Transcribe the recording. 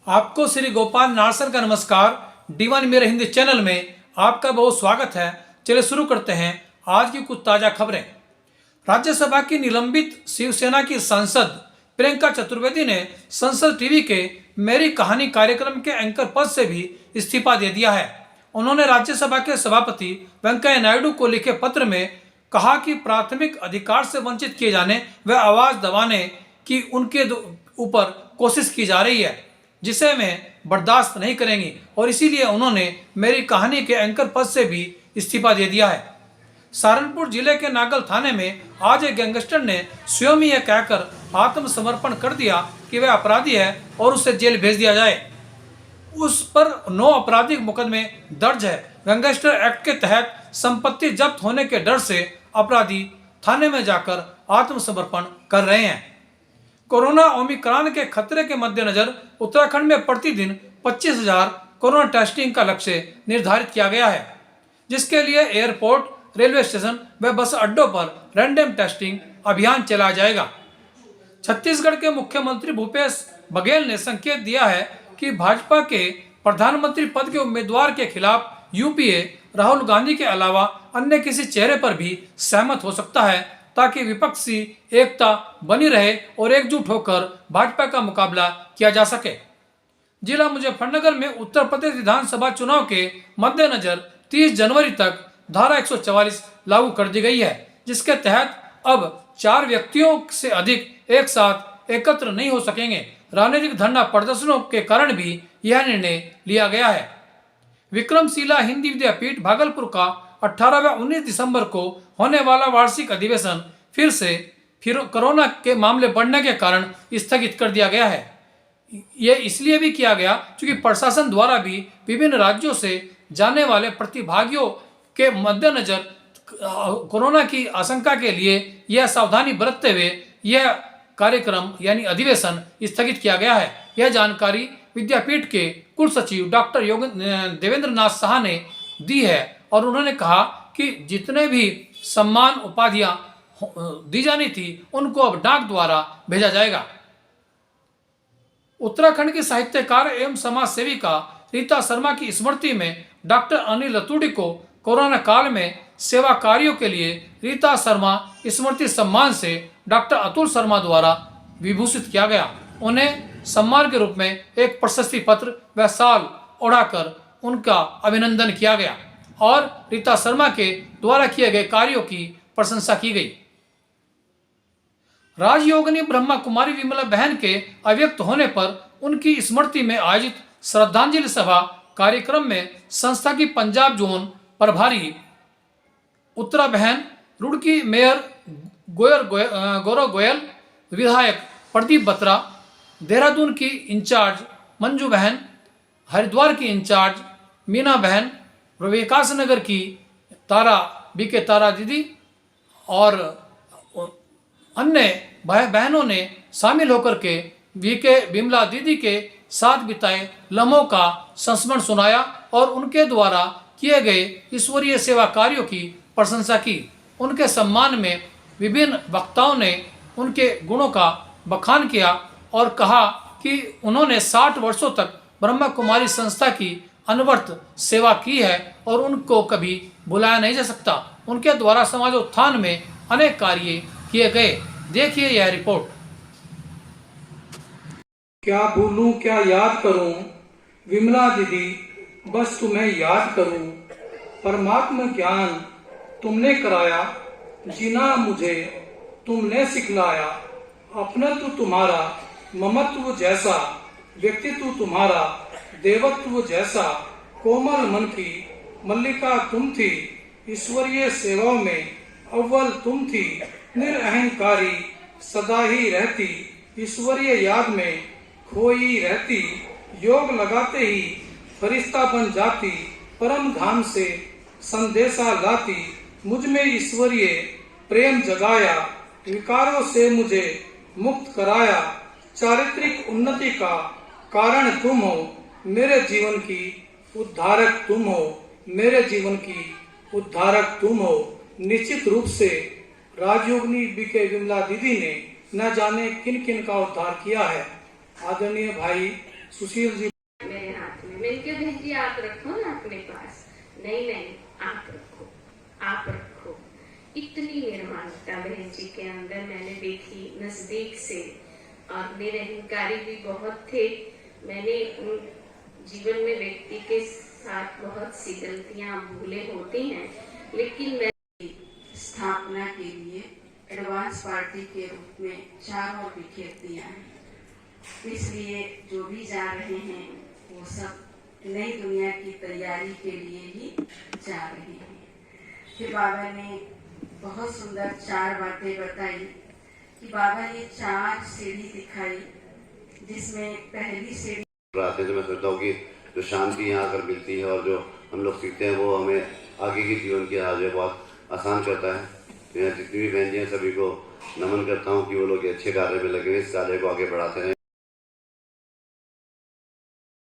आपको श्री गोपाल नारसन का नमस्कार। D1 मेरे हिंदी चैनल में आपका बहुत स्वागत है। चलिए शुरू करते हैं आज की कुछ ताजा खबरें। राज्यसभा की निलंबित शिवसेना की सांसद प्रियंका चतुर्वेदी ने संसद टीवी के मेरी कहानी कार्यक्रम के एंकर पद से भी इस्तीफा दे दिया है। उन्होंने राज्यसभा के सभापति वेंकैया नायडू को लिखे पत्र में कहा कि प्राथमिक अधिकार से वंचित किए जाने व आवाज दबाने की उनके ऊपर कोशिश की जा रही है, जिसे मैं बर्दाश्त नहीं करेंगी और इसीलिए उन्होंने मेरी कहानी के एंकर पद से भी इस्तीफा दे दिया है। सहारनपुर जिले के नागल थाने में आज एक गैंगस्टर ने स्वयं ही यह कहकर आत्मसमर्पण कर दिया कि वह अपराधी है और उसे जेल भेज दिया जाए। उस पर 9 आपराधिक मुकदमे दर्ज है। गैंगस्टर एक्ट के तहत संपत्ति जब्त होने के डर से अपराधी थाने में जाकर आत्मसमर्पण कर रहे हैं। कोरोना ओमिक्रॉन के खतरे के मद्देनजर उत्तराखंड में प्रतिदिन 25,000 कोरोना टेस्टिंग का लक्ष्य निर्धारित किया गया है, जिसके लिए एयरपोर्ट, रेलवे स्टेशन व बस अड्डों पर रैंडम टेस्टिंग अभियान चलाया जाएगा। छत्तीसगढ़ के मुख्यमंत्री भूपेश बघेल ने संकेत दिया है कि भाजपा के प्रधानमंत्री पद के उम्मीदवार के खिलाफ यूपीए राहुल गांधी के अलावा अन्य किसी चेहरे पर भी सहमत हो सकता है, ताकि विपक्षी एकता बनी रहे और एकजुट होकर भाजपा का मुकाबला किया जा सके। जिला मुजफ्फरनगर में उत्तर प्रदेश विधानसभा चुनाव के मद्देनजर 30 जनवरी तक धारा 144 लागू कर दी गई है, जिसके तहत अब 4 व्यक्तियों से अधिक एक साथ एकत्र नहीं हो सकेंगे। राजनीतिक धरना प्रदर्शनों के कारण भी यह निर्णय लिया गया है। विक्रमशिला हिंदी विद्यापीठ भागलपुर का 18 व 19 दिसंबर को होने वाला वार्षिक अधिवेशन फिर कोरोना के मामले बढ़ने के कारण स्थगित कर दिया गया है। यह इसलिए भी किया गया क्योंकि प्रशासन द्वारा भी विभिन्न राज्यों से जाने वाले प्रतिभागियों के मद्देनजर कोरोना की आशंका के लिए यह सावधानी बरतते हुए यह कार्यक्रम यानी अधिवेशन स्थगित किया गया है। यह जानकारी विद्यापीठ के कुल सचिव डॉक्टर देवेंद्र नाथ साहा ने दी है और उन्होंने कहा कि जितने भी सम्मान उपाधियां दी जानी थी उनको अब डाक द्वारा भेजा जाएगा। उत्तराखंड की साहित्यकार एवं समाज सेविका रीता शर्मा की स्मृति में डॉक्टर अनिल रतूड़ी को कोरोना काल में सेवा कार्यों के लिए रीता शर्मा स्मृति सम्मान से डॉक्टर अतुल शर्मा द्वारा विभूषित किया गया। उन्हें सम्मान के रूप में एक प्रशस्ति पत्र व शाल ओढ़ाकर उनका अभिनंदन किया गया और रीता शर्मा के द्वारा किए गए कार्यों की प्रशंसा की गई। राजयोगिनी ब्रह्मा कुमारी विमला बहन के अव्यक्त होने पर उनकी स्मृति में आयोजित श्रद्धांजलि सभा कार्यक्रम में संस्था की पंजाब जोन प्रभारी उत्तरा बहन, रुड़की मेयर गौरव गोयल, विधायक प्रदीप बत्रा, देहरादून की इंचार्ज मंजू बहन, हरिद्वार की इंचार्ज मीना बहन, विकास नगर की बीके तारा दीदी और अन्य भाई बहनों ने शामिल होकर के बीके बिमला दीदी के साथ बिताए लम्हों का संस्मरण सुनाया और उनके द्वारा किए गए ईश्वरीय सेवा कार्यों की प्रशंसा की। उनके सम्मान में विभिन्न वक्ताओं ने उनके गुणों का बखान किया और कहा कि उन्होंने 60 वर्षों तक ब्रह्मा कुमारी संस्था की अनवरत सेवा की है और उनको कभी भुलाया नहीं जा सकता। उनके द्वारा समाजोत्थान में अनेक कार्य किए गए। देखिए यह रिपोर्ट। क्या भूलूं क्या याद करूं विमला दीदी, बस तुम्हें याद करूं। परमात्मा ज्ञान तुमने कराया, जीना मुझे तुमने सिखलाया। अपनत्व तुम्हारा ममत्व जैसा, व्यक्तित्व तुम्हारा देवत्व जैसा। कोमल मन की मल्लिका तुम थी, ईश्वरीय सेवाओं में अव्वल तुम थी। निरअहंकारी सदा ही रहती, ईश्वरीय याद में खोई रहती। योग लगाते ही फरिश्ता बन जाती, परम धाम से संदेशा लाती। मुझ में ईश्वरीय प्रेम जगाया, विकारों से मुझे मुक्त कराया। चारित्रिक उन्नति का कारण तुम हो, मेरे जीवन की उद्धारक तुम हो। मेरे जीवन की उद्धारक तुम हो। निश्चित रूप से राजयोगिनी बीके विमला दीदी ने न जाने किन किन का उद्धार किया है। आदरणीय भाई सुशील जी मेरे हाथ में। मैंने कहा बहन जी आप रखो ना अपने पास। नहीं नहीं आप रखो, आप रखो। इतनी निर्माणता बहन जी के अंदर मैंने देखी नजदीक से, और निरहंकारी भी बहुत थे। मैंने जीवन में व्यक्ति के साथ बहुत सी गलतियां भूलें होती हैं, लेकिन मैं स्थापना के लिए एडवांस पार्टी के रूप में चारों ओर बिखेर दिया है। इसलिए जो भी जा रहे हैं वो सब नई दुनिया की तैयारी के लिए ही जा रहे हैं। फिर बाबा ने बहुत सुंदर 4 बातें बताई कि बाबा ने 4 सीढ़ी दिखाई, जिसमें पहली सीढ़ी आते तो मैं सोचता हूँ कि जो शांति यहाँ आकर मिलती है और जो हम लोग सीखते हैं वो हमें आगे के जीवन की राह जो बहुत आसान करता है। मैं जितनी भी बहन जी हैं सभी को नमन करता हूँ कि वो लोग अच्छे कार्य में लगे, इस कार्य को आगे बढ़ाते रहें।